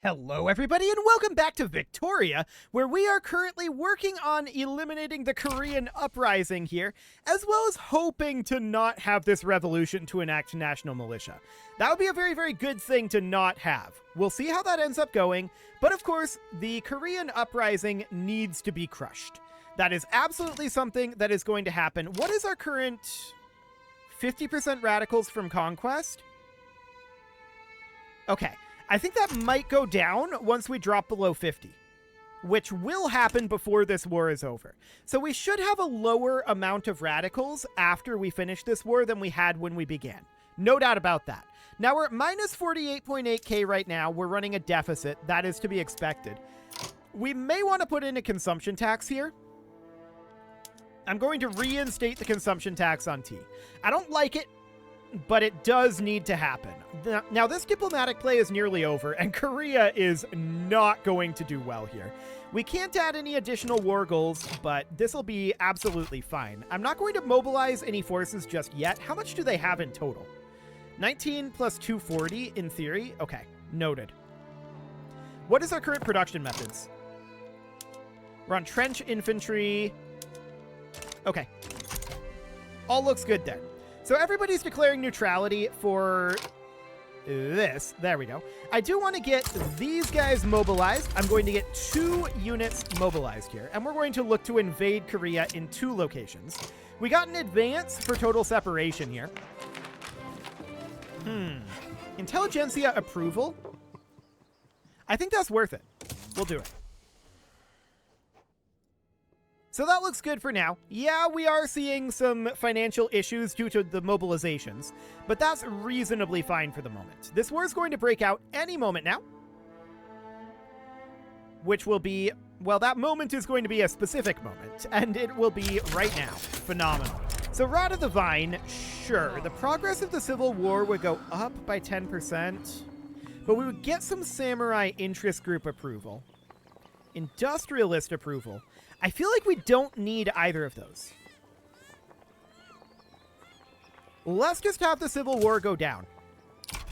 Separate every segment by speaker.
Speaker 1: Hello everybody and welcome back to Victoria, where we are currently working on eliminating the Korean uprising here, as well as hoping to not have this revolution to enact national militia. That would be a very, very good thing to not have. We'll see how that ends up going, but of course, the Korean uprising needs to be crushed. That is absolutely something that is going to happen. What is our current 50% radicals from conquest? Okay. I think that might go down once we drop below 50, which will happen before this war is over. So we should have a lower amount of radicals after we finish this war than we had when we began. No doubt about that. Now we're at minus 48.8k right now. We're running a deficit. That is to be expected. We may want to put in a consumption tax here. I'm going to reinstate the consumption tax on tea. I don't like it, but it does need to happen. Now, this diplomatic play is nearly over, and Korea is not going to do well here. We can't add any additional war goals, but this will be absolutely fine. I'm not going to mobilize any forces just yet. How much do they have in total? 19 plus 240 in theory? Okay, noted. What is our current production methods? We're on trench infantry. Okay. All looks good there. So everybody's declaring neutrality for this. There we go. I do want to get these guys mobilized. I'm going to get 2 units mobilized here, and we're going to look to invade Korea in 2 locations. We got an advance for total separation here. Intelligentsia approval? I think that's worth it. We'll do it. So that looks good for now. Yeah, we are seeing some financial issues due to the mobilizations, but that's reasonably fine for the moment. This war is going to break out any moment now, which will be, well, that moment is going to be a specific moment, and it will be right now. Phenomenal. So Rod of the Vine, sure. The progress of the Civil War would go up by 10%, but we would get some Samurai Interest Group approval. Industrialist approval. I feel like we don't need either of those. Let's just have the Civil War go down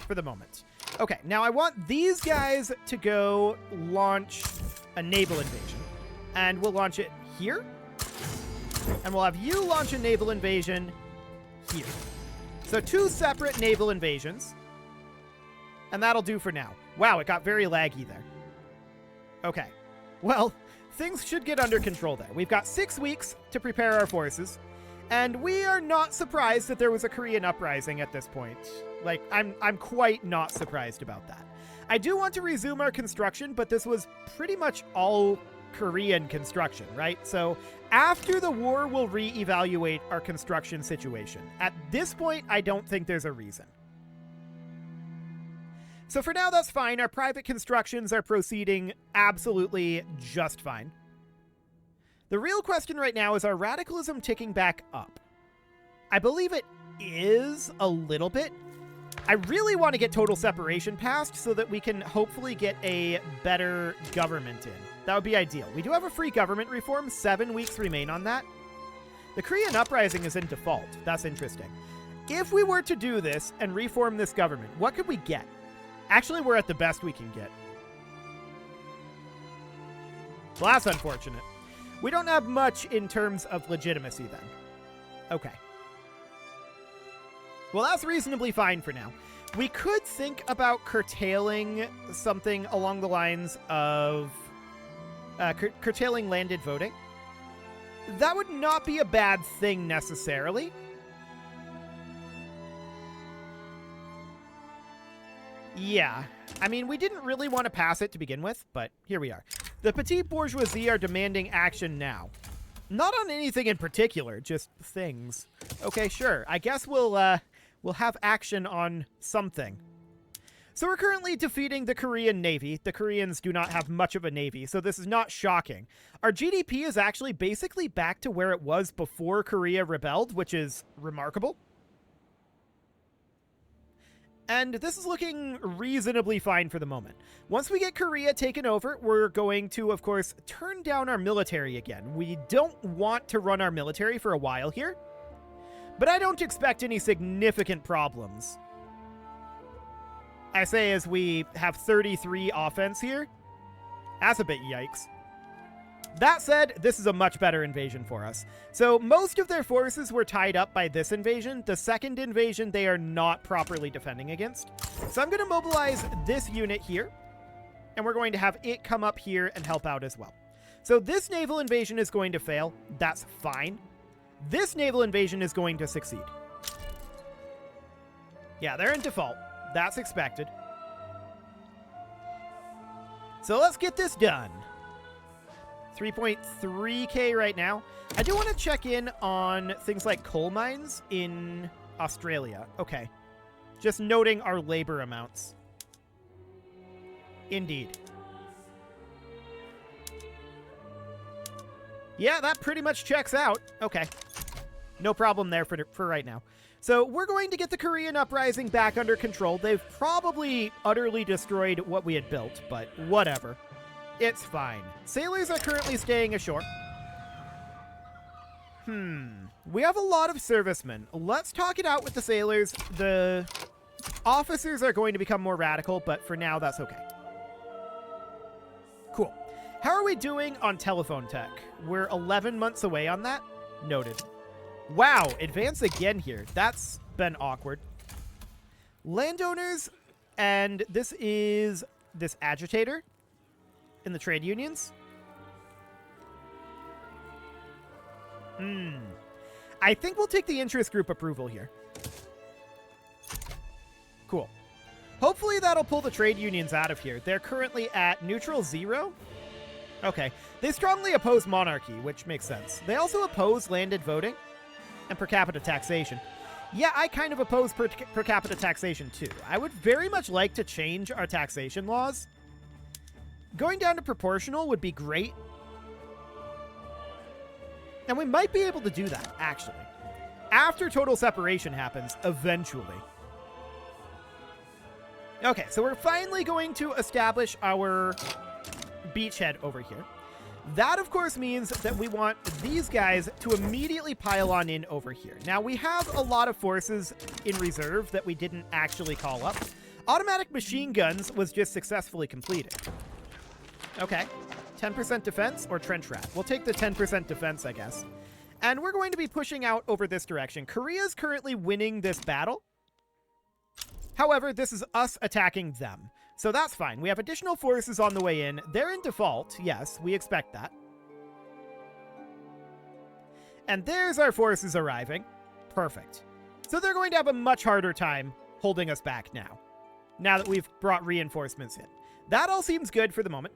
Speaker 1: for the moment. Okay, now I want these guys to go launch a naval invasion. And we'll launch it here. And we'll have you launch a naval invasion here. So 2 separate naval invasions. And that'll do for now. Wow, it got very laggy there. Okay. Well, things should get under control there. We've got 6 weeks to prepare our forces, and we are not surprised that there was a Korean uprising at this point. Like, I'm quite not surprised about that. I do want to resume our construction, but this was pretty much all Korean construction, right? So after the war, we'll reevaluate our construction situation. At this point, I don't think there's a reason. So for now, that's fine. Our private constructions are proceeding absolutely just fine. The real question right now is our radicalism ticking back up? I believe it is a little bit. I really want to get total separation passed so that we can hopefully get a better government in. That would be ideal. We do have a free government reform. 7 weeks remain on that. The Korean uprising is in default. That's interesting. If we were to do this and reform this government, what could we get? Actually, we're at the best we can get. Well, that's unfortunate. We don't have much in terms of legitimacy then. Okay. Well, that's reasonably fine for now. We could think about curtailing something along the lines of curtailing landed voting. That would not be a bad thing necessarily. Yeah, I mean, we didn't really want to pass it to begin with, but here we are. The petite bourgeoisie are demanding action now. Not on anything in particular, just things. Okay, sure. I guess we'll have action on something. So we're currently defeating the Korean Navy. The Koreans do not have much of a navy, so this is not shocking. Our GDP is actually basically back to where it was before Korea rebelled, which is remarkable. And this is looking reasonably fine for the moment. Once we get Korea taken over, we're going to, of course, turn down our military again. We don't want to run our military for a while here, but I don't expect any significant problems. I say as we have 33 offense here. That's a bit yikes. That said, this is a much better invasion for us. So most of their forces were tied up by this invasion. The second invasion, they are not properly defending against. So I'm going to mobilize this unit here, and we're going to have it come up here and help out as well. So this naval invasion is going to fail. That's fine. This naval invasion is going to succeed. Yeah, they're in default. That's expected. So let's get this done. 3.3k right now. I do want to check in on things like coal mines in Australia. Okay. Just noting our labor amounts. Indeed. Yeah, that pretty much checks out. Okay. No problem there for right now. So we're going to get the Korean uprising back under control. They've probably utterly destroyed what we had built, but whatever. It's fine. Sailors are currently staying ashore. We have a lot of servicemen. Let's talk it out with the sailors. The officers are going to become more radical, but for now, that's okay. Cool. How are we doing on telephone tech? We're 11 months away on that. Noted. Wow, advance again here. That's been awkward. Landowners, and this is this agitator in the trade unions. I think we'll take the interest group approval here. Cool. Hopefully that'll pull the trade unions out of here. They're currently at neutral 0. Okay. They strongly oppose monarchy, which makes sense. They also oppose landed voting and per capita taxation. Yeah, I kind of oppose per capita taxation too. I would very much like to change our taxation laws. Going down to proportional would be great. And we might be able to do that, actually. After total separation happens, eventually. Okay, so we're finally going to establish our beachhead over here. That, of course, means that we want these guys to immediately pile on in over here. Now, we have a lot of forces in reserve that we didn't actually call up. Automatic machine guns was just successfully completed. Okay. 10% defense or trench rat? We'll take the 10% defense, I guess. And we're going to be pushing out over this direction. Korea's currently winning this battle. However, this is us attacking them. So that's fine. We have additional forces on the way in. They're in default. Yes, we expect that. And there's our forces arriving. Perfect. So they're going to have a much harder time holding us back now that we've brought reinforcements in. That all seems good for the moment.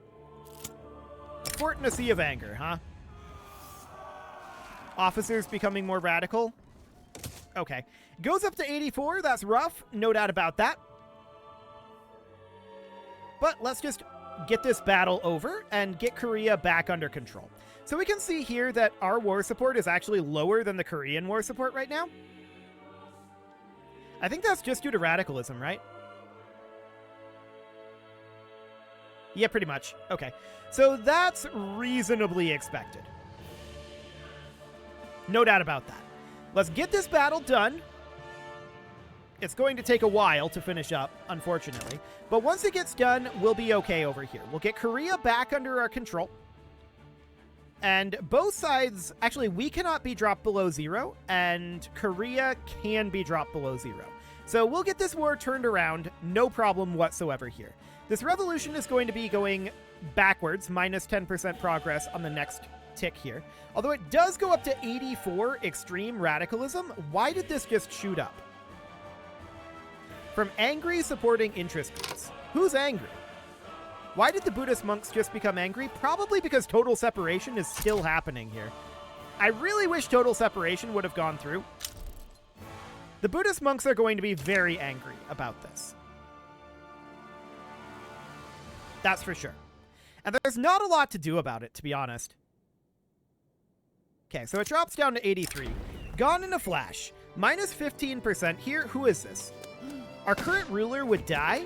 Speaker 1: Fort in a sea of anger, huh? Officers becoming more radical. Okay. Goes up to 84. That's rough. No doubt about that. But let's just get this battle over and get Korea back under control. So we can see here that our war support is actually lower than the Korean war support right now. I think that's just due to radicalism, right? Yeah, pretty much. Okay. So that's reasonably expected. No doubt about that. Let's get this battle done. It's going to take a while to finish up, unfortunately. But once it gets done, we'll be okay over here. We'll get Korea back under our control. And both sides... Actually, we cannot be dropped below 0, and Korea can be dropped below 0. So we'll get this war turned around, no problem whatsoever here. This revolution is going to be going backwards, minus 10% progress on the next tick here. Although it does go up to 84 extreme radicalism, why did this just shoot up? From angry supporting interest groups. Who's angry? Why did the Buddhist monks just become angry? Probably because total separation is still happening here. I really wish total separation would have gone through. The Buddhist monks are going to be very angry about this. That's for sure. And there's not a lot to do about it, to be honest. Okay, so it drops down to 83. Gone in a flash. Minus 15% here. Who is this? Our current ruler would die?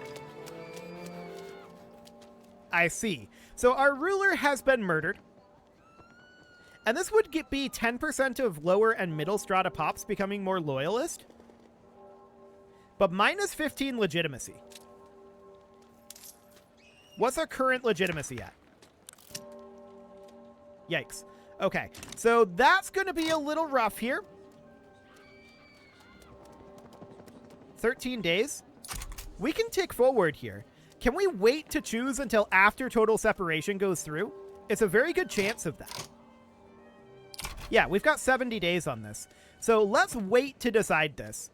Speaker 1: I see. So our ruler has been murdered. And this would be 10% of lower and middle strata pops becoming more loyalist. But minus 15 legitimacy. What's our current legitimacy at? Yikes. Okay, so that's going to be a little rough here. 13 days. We can tick forward here. Can we wait to choose until after total separation goes through? It's a very good chance of that. Yeah, we've got 70 days on this. So let's wait to decide this.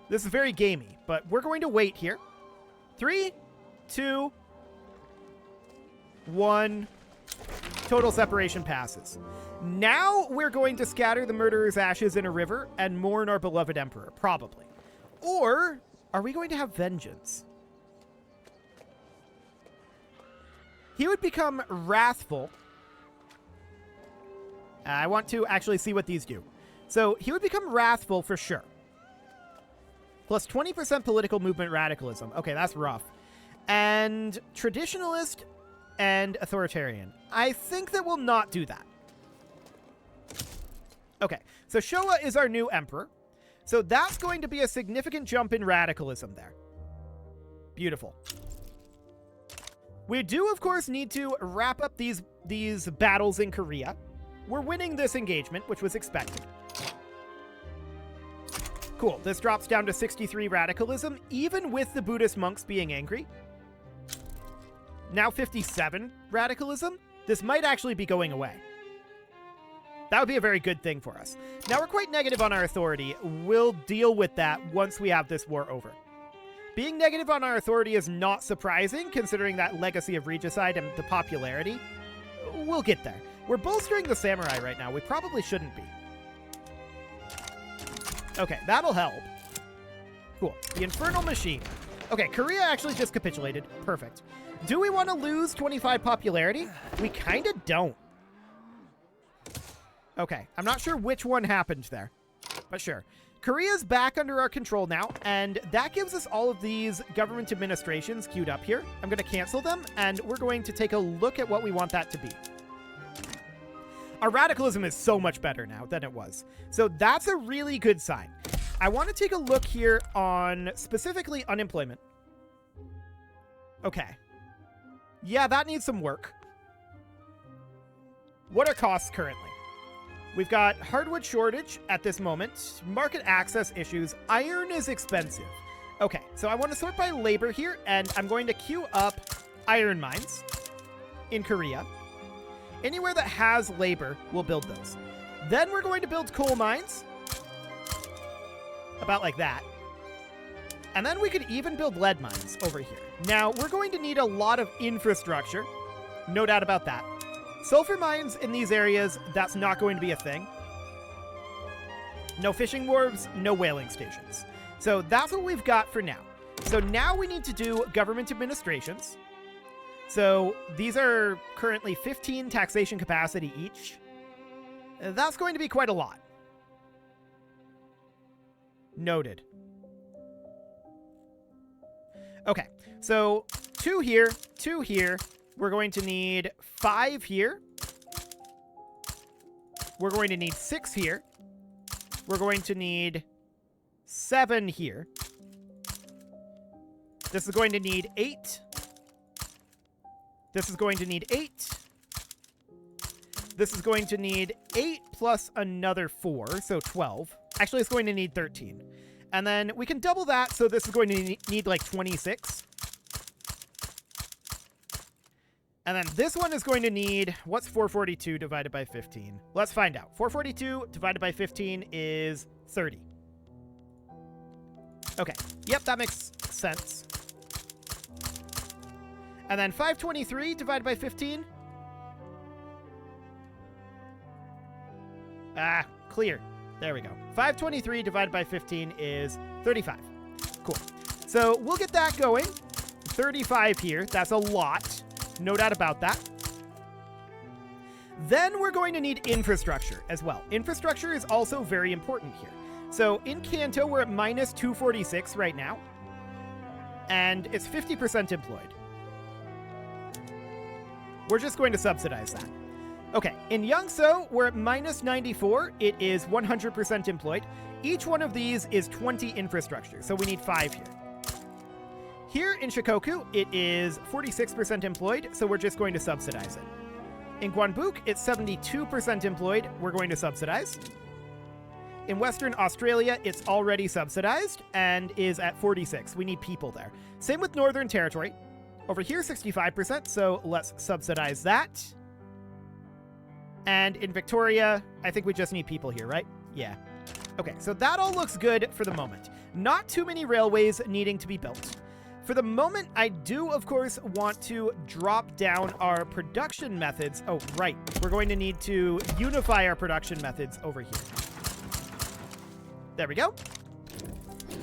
Speaker 1: This is very gamey, but we're going to wait here. 3, 2, 1. Total separation passes. Now we're going to scatter the murderer's ashes in a river and mourn our beloved emperor, probably. Or are we going to have vengeance? He would become wrathful. I want to actually see what these do. So he would become wrathful for sure. Plus 20% political movement radicalism. Okay, that's rough. And traditionalist and authoritarian. I think that we'll not do that. Okay, so Showa is our new emperor. So that's going to be a significant jump in radicalism there. Beautiful. We do, of course, need to wrap up these battles in Korea. We're winning this engagement, which was expected. Cool. This drops down to 63 radicalism, even with the Buddhist monks being angry. Now 57 radicalism. This might actually be going away. That would be a very good thing for us. Now we're quite negative on our authority. We'll deal with that once we have this war over. Being negative on our authority is not surprising, considering that legacy of regicide and the popularity. We'll get there. We're bolstering the samurai right now. We probably shouldn't be. Okay, that'll help. Cool. The Infernal Machine. Okay, Korea actually just capitulated. Perfect. Do we want to lose 25 popularity? We kind of don't. Okay, I'm not sure which one happened there, but sure. Korea's back under our control now, and that gives us all of these government administrations queued up here. I'm going to cancel them, and we're going to take a look at what we want that to be. Our radicalism is so much better now than it was. So that's a really good sign. I want to take a look here on specifically unemployment. Okay. Yeah, that needs some work. What are costs currently? We've got hardwood shortage at this moment, market access issues, iron is expensive. Okay, so I want to sort by labor here, and I'm going to queue up iron mines in Korea. Anywhere that has labor, we'll build those. Then we're going to build coal mines. About like that. And then we could even build lead mines over here. Now, we're going to need a lot of infrastructure. No doubt about that. Sulfur mines in these areas, that's not going to be a thing. No fishing wharves, no whaling stations. So that's what we've got for now. So now we need to do government administrations. So these are currently 15 taxation capacity each. That's going to be quite a lot. Noted. Okay, so 2 here, 2 here. We're going to need 5 here. We're going to need 6 here. We're going to need 7 here. This is going to need 8. This is going to need 8. This is going to need 8 plus another 4, so 12. Actually, it's going to need 13. And then we can double that, so this is going to need like 26. And then this one is going to need, what's 442 divided by 15? Let's find out. 442 divided by 15 is 30. Okay. Yep, that makes sense. And then 523 divided by 15. Ah, clear. There we go. 523 divided by 15 is 35. Cool. So we'll get that going. 35 here. That's a lot. No doubt about that. Then we're going to need infrastructure as well. Infrastructure is also very important here. So in Kanto, we're at minus 246 right now. And it's 50% employed. We're just going to subsidize that. Okay, in Yeongso, we're at minus 94. It is 100% employed. Each one of these is 20 infrastructure, so we need 5 here. Here in Shikoku, it is 46% employed, so we're just going to subsidize it. In Gwanbuk, it's 72% employed. We're going to subsidize. In Western Australia, it's already subsidized and is at 46. We need people there. Same with Northern Territory. Over here, 65%, so let's subsidize that. And in Victoria, I think we just need people here, right? Yeah. Okay, so that all looks good for the moment. Not too many railways needing to be built. For the moment, I do, of course, want to drop down our production methods. Oh, right. We're going to need to unify our production methods over here. There we go.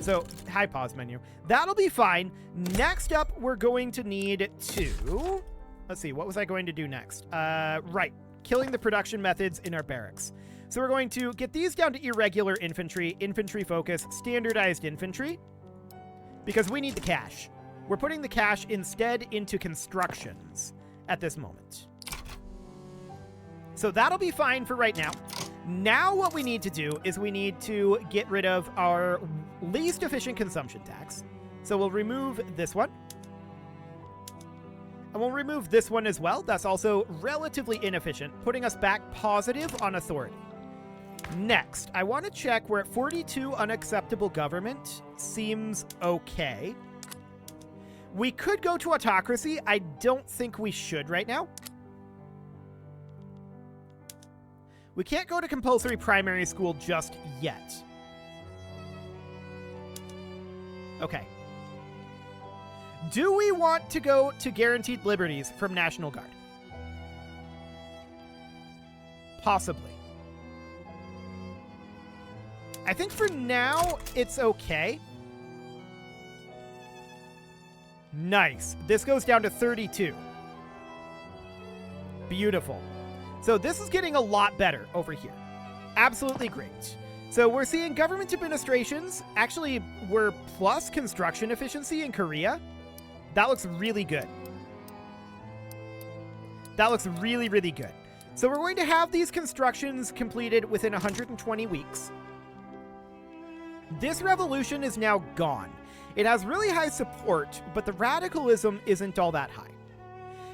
Speaker 1: So, high pause menu. That'll be fine. Next up, we're going to need to... Let's see, what was I going to do next? Right. Killing the production methods in our barracks. So we're going to get these down to irregular infantry, infantry focus, standardized infantry, because we need the cash. We're putting the cash instead into constructions at this moment. So that'll be fine for right now. Now what we need to do is we need to get rid of our least efficient consumption tax. So we'll remove this one. And we'll remove this one as well. That's also relatively inefficient, putting us back positive on authority. Next, I want to check. We're at 42 unacceptable government. Seems okay. We could go to autocracy. I don't think we should right now. We can't go to compulsory primary school just yet. Okay. Do we want to go to guaranteed liberties from National Guard? Possibly. I think for now, it's okay. Nice. This goes down to 32. Beautiful. So this is getting a lot better over here. Absolutely great. So we're seeing government administrations. Actually, we're plus construction efficiency in Korea. That looks really good. That looks really, really good. So we're going to have these constructions completed within 120 weeks. This revolution is now gone. It has really high support, but the radicalism isn't all that high.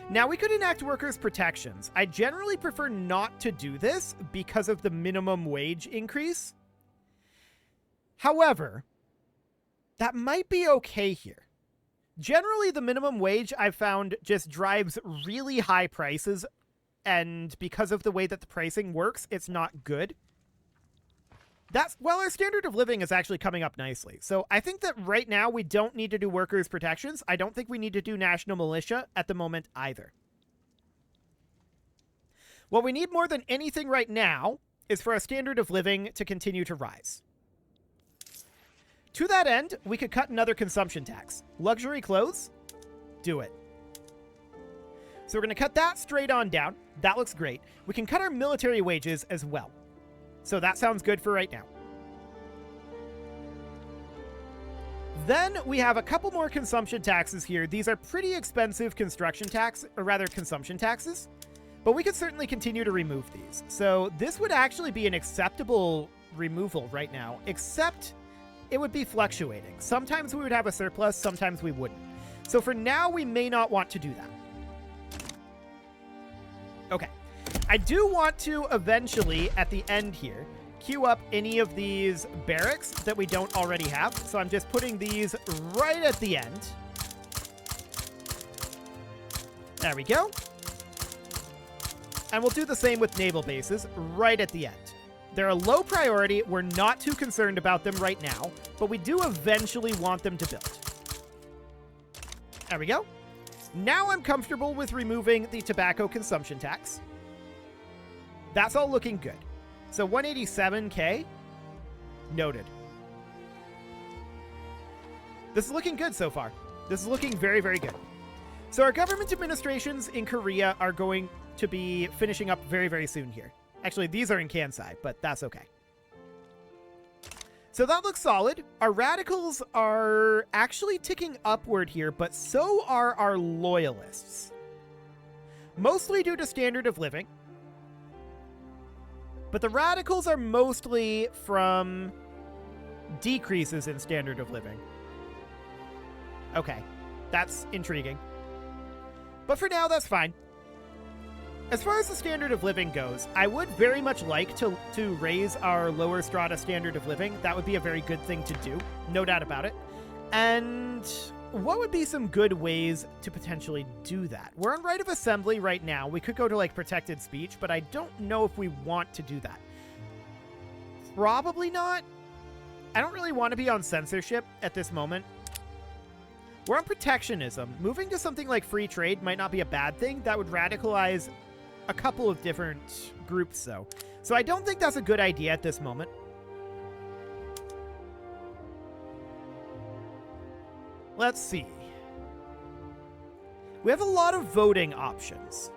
Speaker 1: Now, we could enact workers' protections. I generally prefer not to do this because of the minimum wage increase. However, that might be okay here. Generally, the minimum wage, I've found, just drives really high prices, and because of the way that the pricing works, it's not good. Well, our standard of living is actually coming up nicely. So I think that right now we don't need to do workers' protections. I don't think we need to do national militia at the moment either. What we need more than anything right now is for our standard of living to continue to rise. To that end, we could cut another consumption tax. Luxury clothes? Do it. So we're going to cut that straight on down. That looks great. We can cut our military wages as well. So that sounds good for right now. Then we have a couple more consumption taxes here. These are pretty expensive construction tax, or rather consumption taxes, but we could certainly continue to remove these. So this would actually be an acceptable removal right now, except it would be fluctuating. Sometimes we would have a surplus, sometimes we wouldn't. So for now, we may not want to do that. Okay. I do want to eventually, at the end here, queue up any of these barracks that we don't already have. So I'm just putting these right at the end. There we go. And we'll do the same with naval bases right at the end. They're a low priority. We're not too concerned about them right now, but we do eventually want them to build. There we go. Now I'm comfortable with removing the tobacco consumption tax. That's all looking good. So 187K, noted. This is looking good so far. This is looking very, very good. So our government administrations in Korea are going to be finishing up very, very soon here. Actually, these are in Kansai, but that's okay. So that looks solid. Our radicals are actually ticking upward here, but so are our loyalists. Mostly due to standard of living. But the radicals are mostly from decreases in standard of living. Okay. That's intriguing. But for now, that's fine. As far as the standard of living goes, I would very much like to raise our lower strata standard of living. That would be a very good thing to do, no doubt about it. And what would be some good ways to potentially do that? We're on right of assembly right now. We could go to like protected speech, but I don't know if we want to do that. Probably not. I don't really want to be on censorship at this moment. We're on protectionism. Moving to something like free trade might not be a bad thing. That would radicalize a couple of different groups, though. So I don't think that's a good idea at this moment. Let's see. We have a lot of voting options.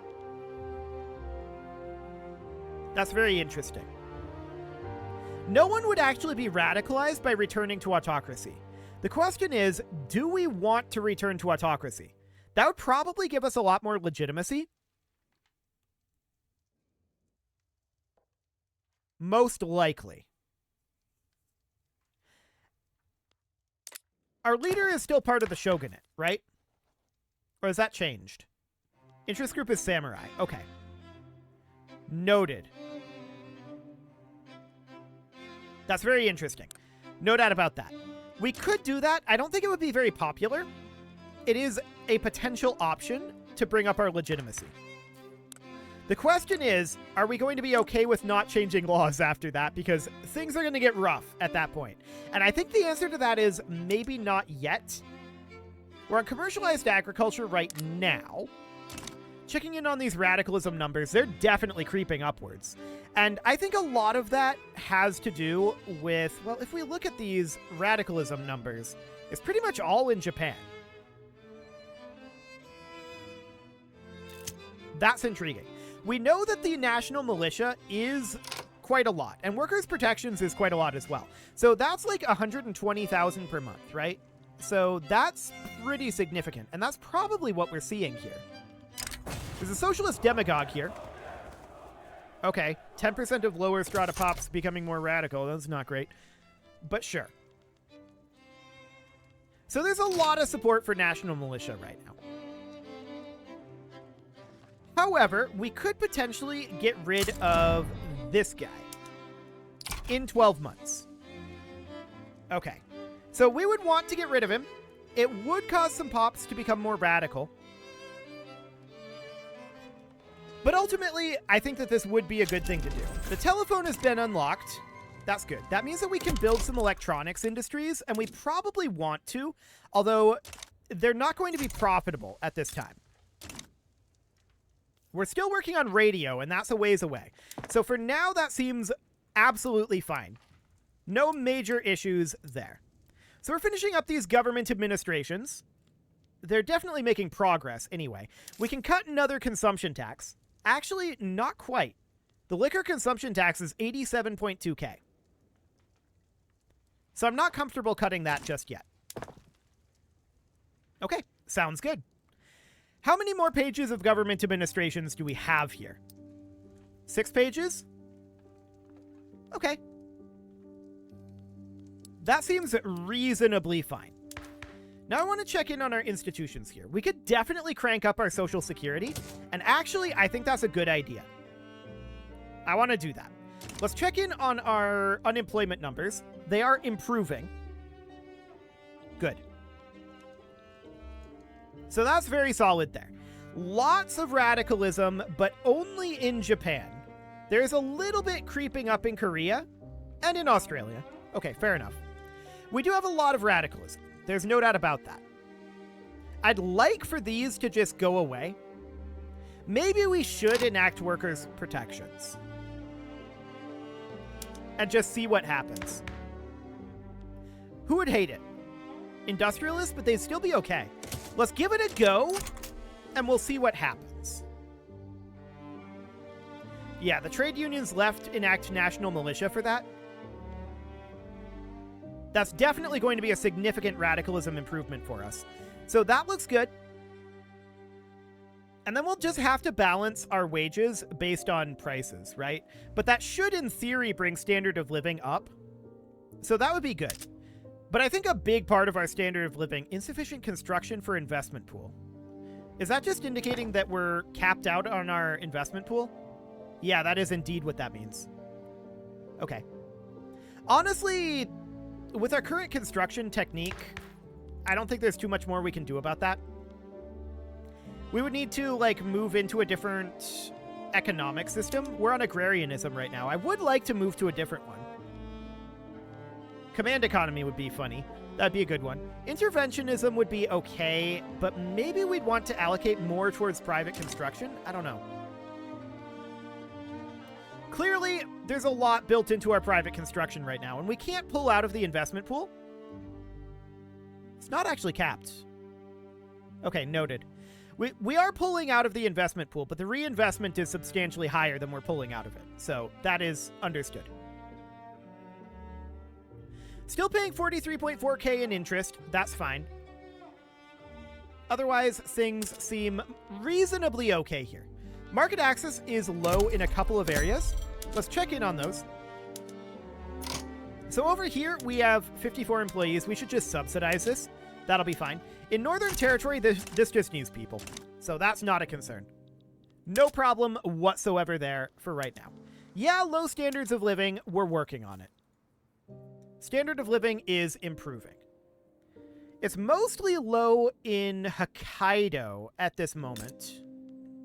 Speaker 1: That's very interesting. No one would actually be radicalized by returning to autocracy. The question is, do we want to return to autocracy? That would probably give us a lot more legitimacy. Most likely. Our leader is still part of the shogunate, right? Or has that changed? Interest group is samurai. Okay. Noted. That's very interesting. No doubt about that. We could do that. I don't think it would be very popular. It is a potential option to bring up our legitimacy. The question is, are we going to be okay with not changing laws after that? Because things are going to get rough at that point. And I think the answer to that is maybe not yet. We're on commercialized agriculture right now. Checking in on these radicalism numbers, they're definitely creeping upwards. And I think a lot of that has to do with, well, if we look at these radicalism numbers, it's pretty much all in Japan. That's intriguing. We know that the national militia is quite a lot, and workers' protections is quite a lot as well. So that's like 120,000 per month, right? So that's pretty significant, and that's probably what we're seeing here. There's a socialist demagogue here. Okay, 10% of lower strata pops becoming more radical. That's not great, but sure. So there's a lot of support for national militia right now. However, we could potentially get rid of this guy in 12 months. Okay, so we would want to get rid of him. It would cause some pops to become more radical. But ultimately, I think that this would be a good thing to do. The telephone has been unlocked. That's good. That means that we can build some electronics industries, and we probably want to, although they're not going to be profitable at this time. We're still working on radio, and that's a ways away. So for now, that seems absolutely fine. No major issues there. So we're finishing up these government administrations. They're definitely making progress anyway. We can cut another consumption tax. Actually, not quite. The liquor consumption tax is 87.2K. So I'm not comfortable cutting that just yet. Okay, sounds good. How many more pages of government administrations do we have here? 6 pages? Okay. That seems reasonably fine. Now I want to check in on our institutions here. We could definitely crank up our social security, and actually, I think that's a good idea. I want to do that. Let's check in on our unemployment numbers. They are improving. Good. So that's very solid there. Lots of radicalism, but only in Japan. There's a little bit creeping up in Korea and in Australia. Okay, fair enough. We do have a lot of radicalism. There's no doubt about that. I'd like for these to just go away. Maybe we should enact workers' protections. And just see what happens. Who would hate it? Industrialists, but they'd still be okay. Let's give it a go, and we'll see what happens. Yeah, the trade unions left enact national militia for that. That's definitely going to be a significant radicalism improvement for us. So that looks good. And then we'll just have to balance our wages based on prices, right? But that should, in theory, bring standard of living up. So that would be good. But I think a big part of our standard of living, insufficient construction for investment pool. Is that just indicating that we're capped out on our investment pool? Yeah, that is indeed what that means. Okay. Honestly, with our current construction technique, I don't think there's too much more we can do about that. We would need to, like, move into a different economic system. We're on agrarianism right now. I would like to move to a different one. Command economy would be funny. That'd be a good one. Interventionism would be okay, but maybe we'd want to allocate more towards private construction? I don't know. Clearly, there's a lot built into our private construction right now, and we can't pull out of the investment pool. It's not actually capped. Okay, noted. We are pulling out of the investment pool, but the reinvestment is substantially higher than we're pulling out of it. So that is understood. Still paying 43.4K in interest. That's fine. Otherwise, things seem reasonably okay here. Market access is low in a couple of areas. Let's check in on those. So over here, we have 54 employees. We should just subsidize this. That'll be fine. In Northern Territory, this just needs people. So that's not a concern. No problem whatsoever there for right now. Yeah, low standards of living. We're working on it. Standard of living is improving. It's mostly low in Hokkaido at this moment.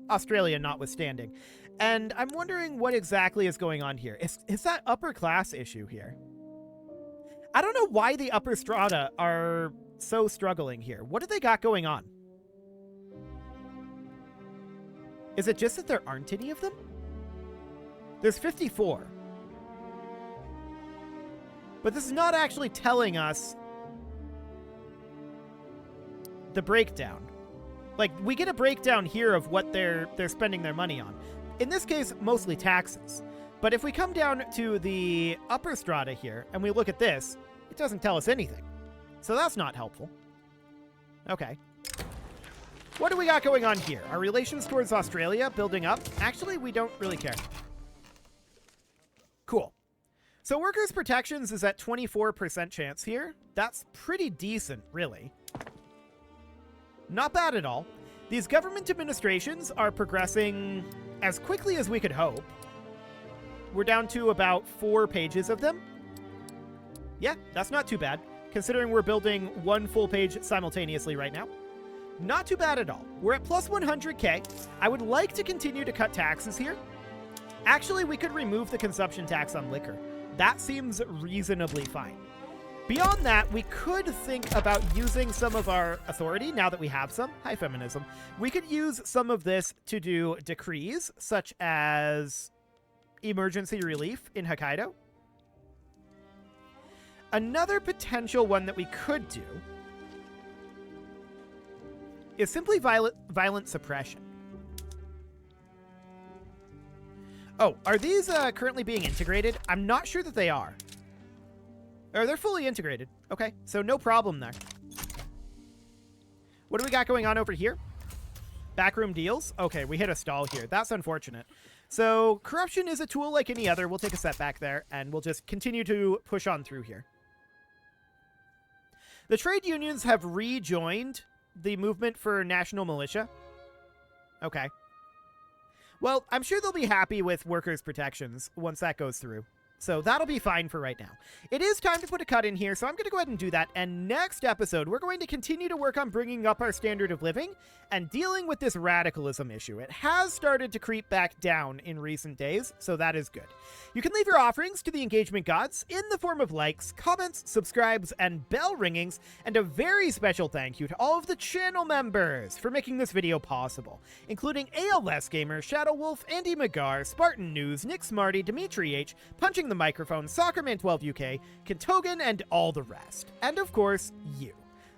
Speaker 1: Australia notwithstanding. And I'm wondering what exactly is going on here. Is that upper class issue here? I don't know why the upper strata are so struggling here. What do they got going on? Is it just that there aren't any of them? There's 54. But this is not actually telling us the breakdown. Like, we get a breakdown here of what they're spending their money on. In this case, mostly taxes. But if we come down to the upper strata here and we look at this, it doesn't tell us anything. So that's not helpful. Okay. What do we got going on here? Our relations towards Australia building up? Actually, we don't really care. Cool. So workers' protections is at 24% chance here. That's pretty decent, really. Not bad at all. These government administrations are progressing as quickly as we could hope. We're down to about 4 pages of them. Yeah, that's not too bad, considering we're building 1 full page simultaneously right now. Not too bad at all. We're at plus 100K. I would like to continue to cut taxes here. Actually, we could remove the consumption tax on liquor. That seems reasonably fine. Beyond that, we could think about using some of our authority, now that we have some. Hi, feminism. We could use some of this to do decrees, such as emergency relief in Hokkaido. Another potential one that we could do is simply violent suppression. Oh, are these currently being integrated? I'm not sure that they are. Or they're fully integrated. Okay, so no problem there. What do we got going on over here? Backroom deals? Okay, we hit a stall here. That's unfortunate. So corruption is a tool like any other. We'll take a setback there, and we'll just continue to push on through here. The trade unions have rejoined the movement for national militia. Okay. Well, I'm sure they'll be happy with workers' protections once that goes through. So that'll be fine for right now. It is time to put a cut in here, so I'm going to go ahead and do that. And next episode, we're going to continue to work on bringing up our standard of living and dealing with this radicalism issue. It has started to creep back down in recent days, so that is good. You can leave your offerings to the engagement gods in the form of likes, comments, subscribes, and bell ringings. And a very special thank you to all of the channel members for making this video possible, including ALS Gamer, Shadow Wolf, Andy McGar, Spartan News, Nick Smarty, Dimitri H, Punching the Microphone, Soccerman12UK, Kentogan, and all the rest. And of course, you.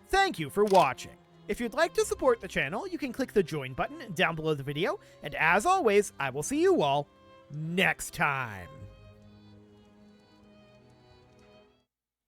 Speaker 1: Thank you for watching. If you'd like to support the channel, you can click the join button down below the video, and as always, I will see you all next time.